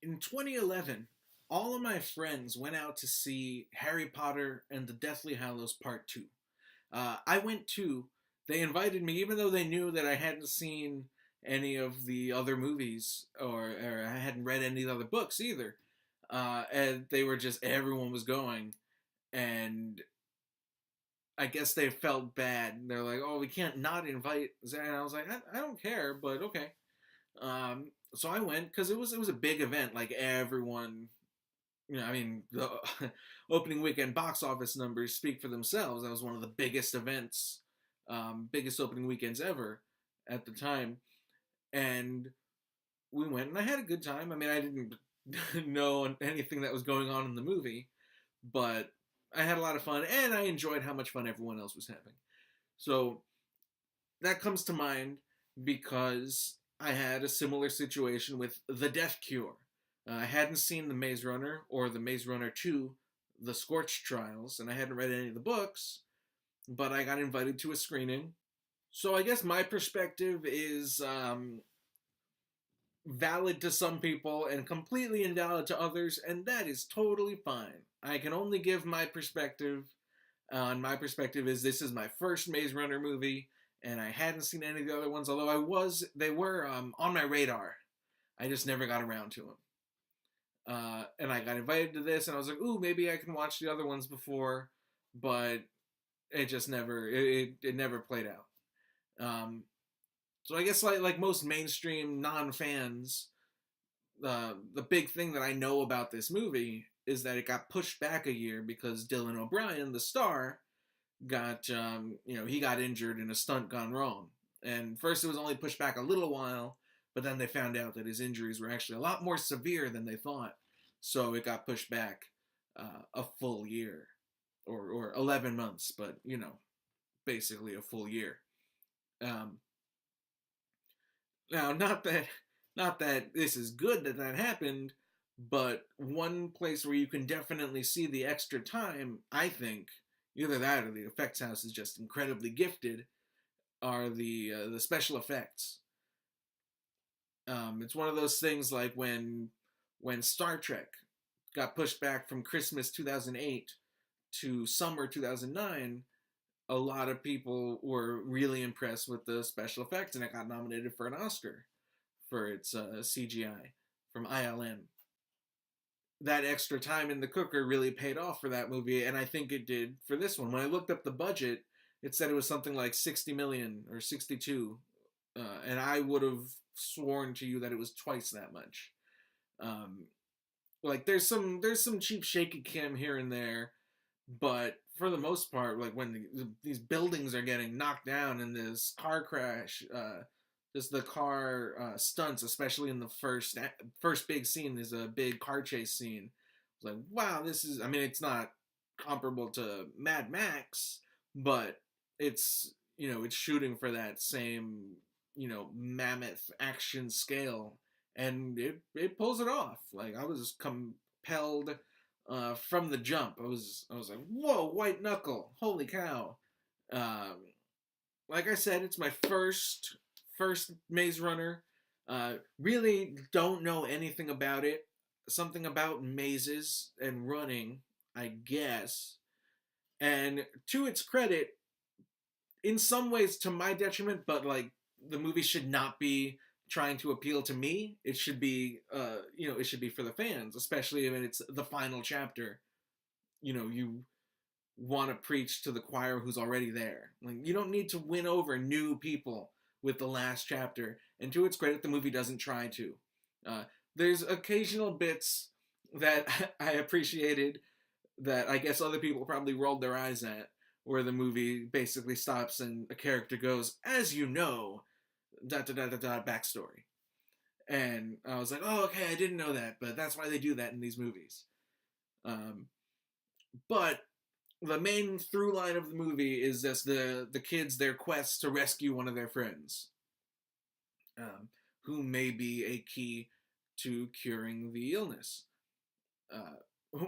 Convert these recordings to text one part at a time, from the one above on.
In 2011, all of my friends went out to see Harry Potter and the Deathly Hallows Part 2. I went too. They invited me, even though they knew that I hadn't seen any of the other movies or I hadn't read any of the other books either. And they were just, everyone was going. And I guess they felt bad. They're like, oh, we can't not invite Zach. And I was like, I don't care, but okay. So I went because it was a big event. Like everyone, I mean, the opening weekend box office numbers speak for themselves. That was one of the biggest events, biggest opening weekends ever at the time. And we went, and I had a good time. I mean, I didn't know anything that was going on in the movie, but I had a lot of fun, and I enjoyed how much fun everyone else was having. So that comes to mind because I had a similar situation with The Death Cure. I hadn't seen The Maze Runner or The Maze Runner 2, The Scorch Trials, and I hadn't read any of the books, but I got invited to a screening. So I guess my perspective is valid to some people and completely invalid to others, and that is totally fine. I can only give my perspective, and my perspective is this is my first Maze Runner movie, and I hadn't seen any of the other ones, although they were on my radar. I just never got around to them. And I got invited to this, and I was like, ooh, maybe I can watch the other ones before, but it just never, it never played out. Um, so I guess like most mainstream non fans, the big thing that I know about this movie is that it got pushed back a year because Dylan O'Brien, the star, got he got injured in a stunt gone wrong. And first it was only pushed back a little while, but then they found out that his injuries were actually a lot more severe than they thought. So it got pushed back a full year, or 11 months, but basically a full year. Um, Now, not that this is good that that happened, but one place where you can definitely see the extra time, I think, either that or the effects house is just incredibly gifted, are the special effects. It's one of those things like when Star Trek got pushed back from Christmas 2008 to summer 2009. A lot of people were really impressed with the special effects, and it got nominated for an Oscar for its CGI from ILM. That extra time in the cooker really paid off for that movie, and I think it did for this one. When I looked up the budget, it said it was something like 60 million or 62, and I would have sworn to you that it was twice that much. Um, like there's some cheap shaky cam here and there, but for the most part, like when these buildings are getting knocked down in this car crash, just the car stunts, especially in the first big scene, is a big car chase scene. It's like, wow, this is. I mean, it's not comparable to Mad Max, but it's shooting for that same mammoth action scale, and it pulls it off. Like I was compelled from the jump. I was like, whoa, white knuckle, holy cow! Um, like I said, it's my first Maze Runner. Really don't know anything about it. Something about mazes and running, I guess. And to its credit, in some ways to my detriment, but like the movie should not be trying to appeal to me. It should be it should be for the fans, especially when it's the final chapter. You want to preach to the choir who's already there. Like you don't need to win over new people with the last chapter. And to its credit, the movie doesn't try to. There's occasional bits that I appreciated that I guess other people probably rolled their eyes at, where the movie basically stops and a character goes, "As you know, da da da da da backstory." And I was like, "Oh, okay, I didn't know that, but that's why they do that in these movies." Um, but the main through line of the movie is just the kids, their quest to rescue one of their friends, who may be a key to curing the illness, uh,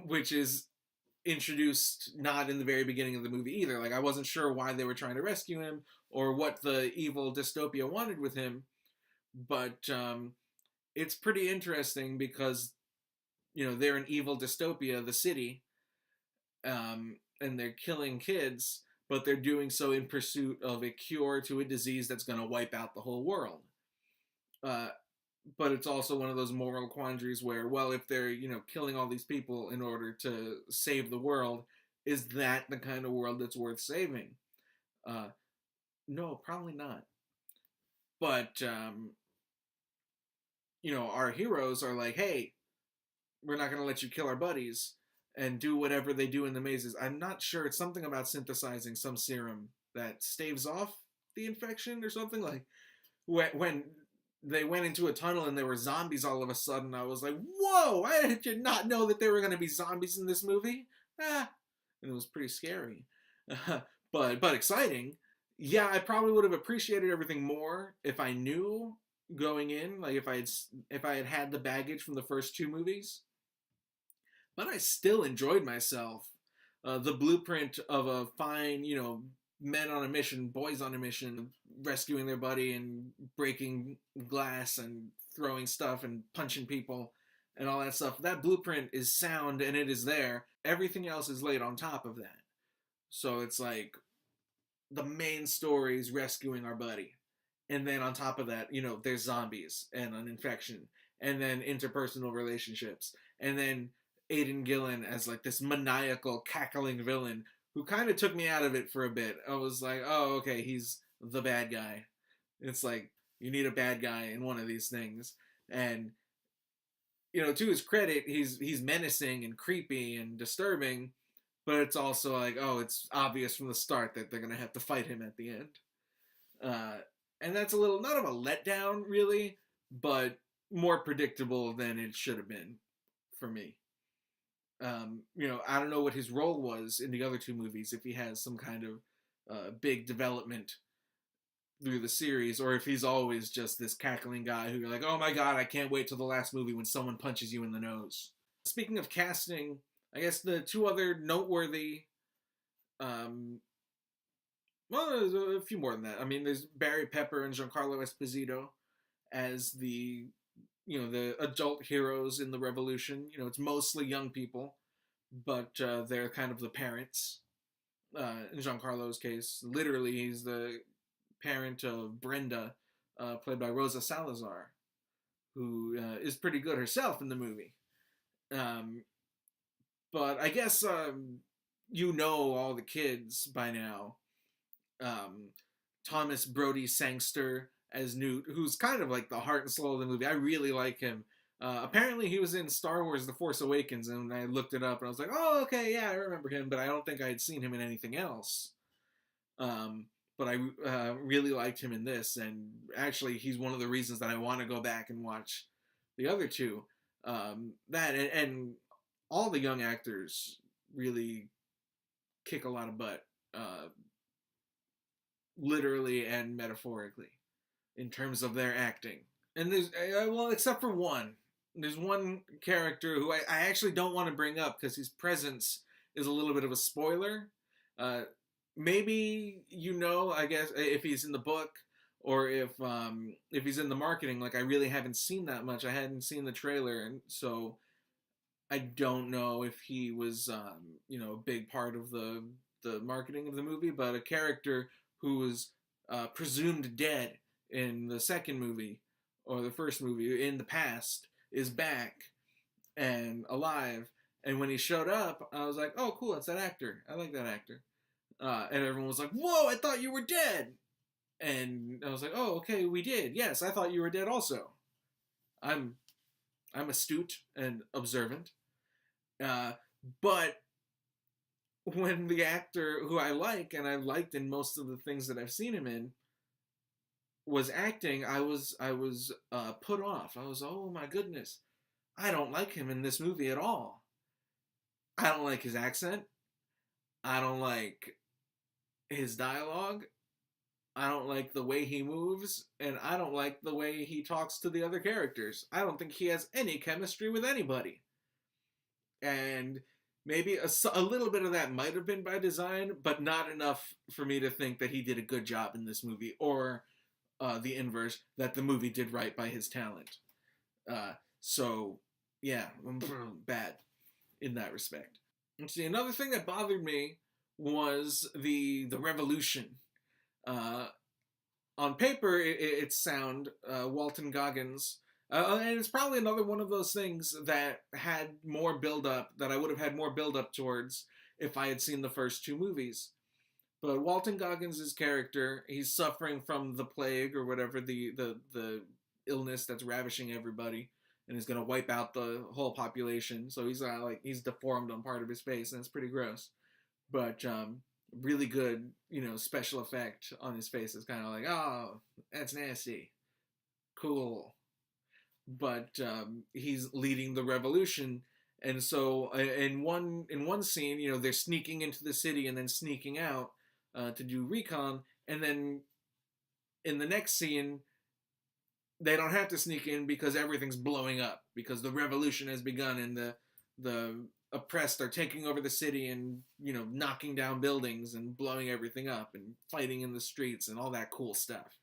which is introduced not in the very beginning of the movie either. Like I wasn't sure why they were trying to rescue him or what the evil dystopia wanted with him, but it's pretty interesting because they're an evil dystopia, the city, and they're killing kids, but they're doing so in pursuit of a cure to a disease that's going to wipe out the whole world. Uh, but it's also one of those moral quandaries where, well, if they're killing all these people in order to save the world, is that the kind of world that's worth saving? Uh, no, probably not. But our heroes are like, hey, we're not going to let you kill our buddies, and do whatever they do in the mazes. I'm not sure. It's something about synthesizing some serum that staves off the infection or something. Like when they went into a tunnel and there were zombies all of a sudden, I was like, whoa, I did not know that there were going to be zombies in this movie. And it was pretty scary. But exciting. Yeah, I probably would have appreciated everything more if I knew going in, like if I had the baggage from the first two movies. But I still enjoyed myself. The blueprint of a fine, men on a mission, boys on a mission, rescuing their buddy and breaking glass and throwing stuff and punching people and all that stuff. That blueprint is sound and it is there. Everything else is laid on top of that. So it's like the main story is rescuing our buddy. And then on top of that, there's zombies and an infection. And then interpersonal relationships. And then Aidan Gillen as like this maniacal, cackling villain who kind of took me out of it for a bit. I was like, oh, okay, he's the bad guy. It's like, you need a bad guy in one of these things. And, to his credit, he's menacing and creepy and disturbing, but it's also like, oh, it's obvious from the start that they're going to have to fight him at the end. And that's a little, not of a letdown, really, but more predictable than it should have been for me. I don't know what his role was in the other two movies, if he has some kind of big development through the series, or if he's always just this cackling guy who you're like, oh my god, I can't wait till the last movie when someone punches you in the nose. Speaking of casting, I guess the two other noteworthy, well, there's a few more than that. I mean, there's Barry Pepper and Giancarlo Esposito as the adult heroes in the revolution. It's mostly young people, but they're kind of the parents. In Giancarlo's case, literally, he's the parent of Brenda, played by Rosa Salazar, who is pretty good herself in the movie. But I guess all the kids by now. Thomas Brody Sangster as Newt, who's kind of like the heart and soul of the movie. I really like him. Apparently he was in Star Wars The Force Awakens, and I looked it up and I was like, oh, okay, yeah, I remember him, but I don't think I had seen him in anything else. But I really liked him in this, and actually he's one of the reasons that I want to go back and watch the other two. That and all the young actors really kick a lot of butt, literally and metaphorically, in terms of their acting. And there's, well, except for one. There's one character who I actually don't want to bring up because his presence is a little bit of a spoiler. Maybe I guess, if he's in the book or if he's in the marketing. Like, I really haven't seen that much. I hadn't seen the trailer, and so I don't know if he was a big part of the marketing of the movie. But a character who was presumed dead in the second movie or the first movie in the past is back and alive. And when he showed up, I was like, oh, cool, it's that actor. I like that actor. And everyone was like, whoa, I thought you were dead. And I was like, oh, okay, we did. Yes, I thought you were dead also. I'm astute and observant. But when the actor who I like, and I liked in most of the things that I've seen him in, was acting, I was put off. I was, oh my goodness, I don't like him in this movie at all. I don't like his accent. I don't like his dialogue. I don't like the way he moves, and I don't like the way he talks to the other characters. I don't think he has any chemistry with anybody. And maybe a little bit of that might have been by design, but not enough for me to think that he did a good job in this movie, or the inverse, that the movie did right by his talent. So Yeah, bad in that respect. And see, another thing that bothered me was the revolution. Uh, on paper, it's sound. Walton Goggins, and it's probably another one of those things that had more build up, that I would have had more build up towards if I had seen the first two movies. But Walton Goggins' character, he's suffering from the plague or whatever, the illness that's ravishing everybody, and is gonna wipe out the whole population. So he's like he's deformed on part of his face, and it's pretty gross. But really good, special effect on his face. Is kind of like, oh, that's nasty, cool. But he's leading the revolution, and so in one scene, they're sneaking into the city and then sneaking out to do recon, and then in the next scene, they don't have to sneak in because everything's blowing up because the revolution has begun and the oppressed are taking over the city and knocking down buildings and blowing everything up and fighting in the streets and all that cool stuff.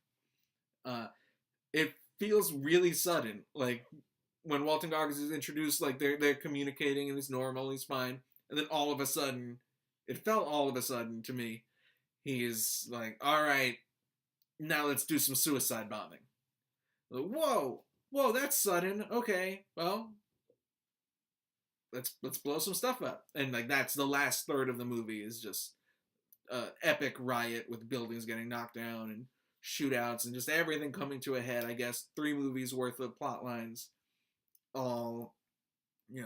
It feels really sudden, like when Walton Goggins is introduced, like they're communicating and it's normal, he's fine, and then all of a sudden, it felt all of a sudden to me, he is like, all right, now let's do some suicide bombing. Like, whoa, that's sudden. Okay, well, let's blow some stuff up, and like that's the last third of the movie is just epic riot with buildings getting knocked down and shootouts and just everything coming to a head. I guess 3 movies worth of plot lines, all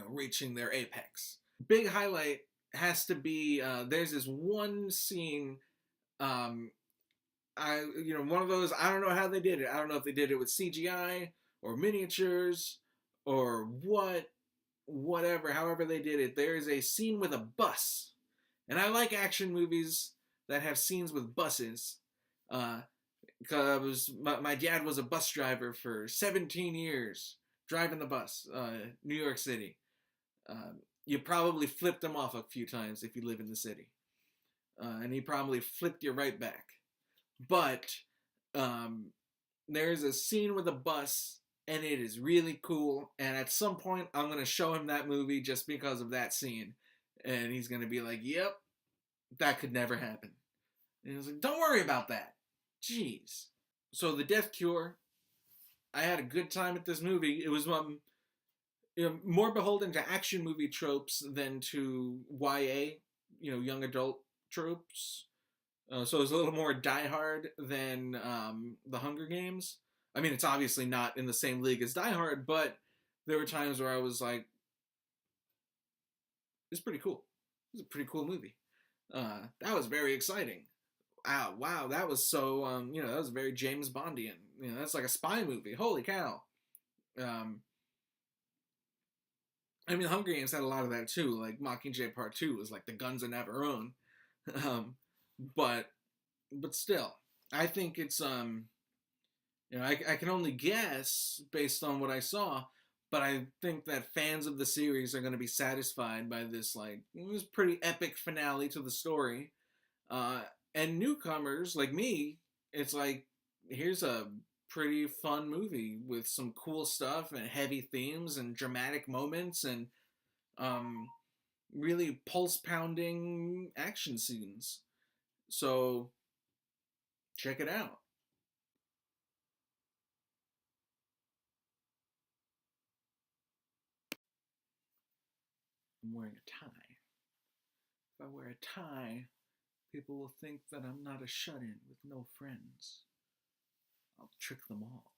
reaching their apex. Big highlight has to be there's this one scene. One of those, I don't know how they did it. I don't know if they did it with CGI or miniatures or whatever, however they did it. There is a scene with a bus. And I like action movies that have scenes with buses. Because my dad was a bus driver for 17 years, driving the bus, New York City. You probably flipped him off a few times if you live in the city. And he probably flipped you right back. But there's a scene with a bus, and it is really cool. And at some point, I'm going to show him that movie just because of that scene. And he's going to be like, yep, that could never happen. And he's like, don't worry about that. Jeez. So The Death Cure, I had a good time at this movie. It was more beholden to action movie tropes than to YA, young adult tropes. So it was a little more Die Hard than The Hunger Games. I mean, it's obviously not in the same league as Die Hard, but there were times where I was like, it's pretty cool. It's a pretty cool movie. That was very exciting. Wow, that was so, that was very James Bondian. That's like a spy movie. Holy cow. I mean, Hunger Games had a lot of that too. Like Mockingjay Part 2 was like the Guns of Navarone. But still, I think it's I can only guess based on what I saw, but I think that fans of the series are going to be satisfied by this this pretty epic finale to the story. And newcomers like me, it's like, here's a pretty fun movie with some cool stuff and heavy themes and dramatic moments and really pulse pounding action scenes. So check it out. I'm wearing a tie. If I wear a tie, people will think that I'm not a shut-in with no friends. I'll trick them all.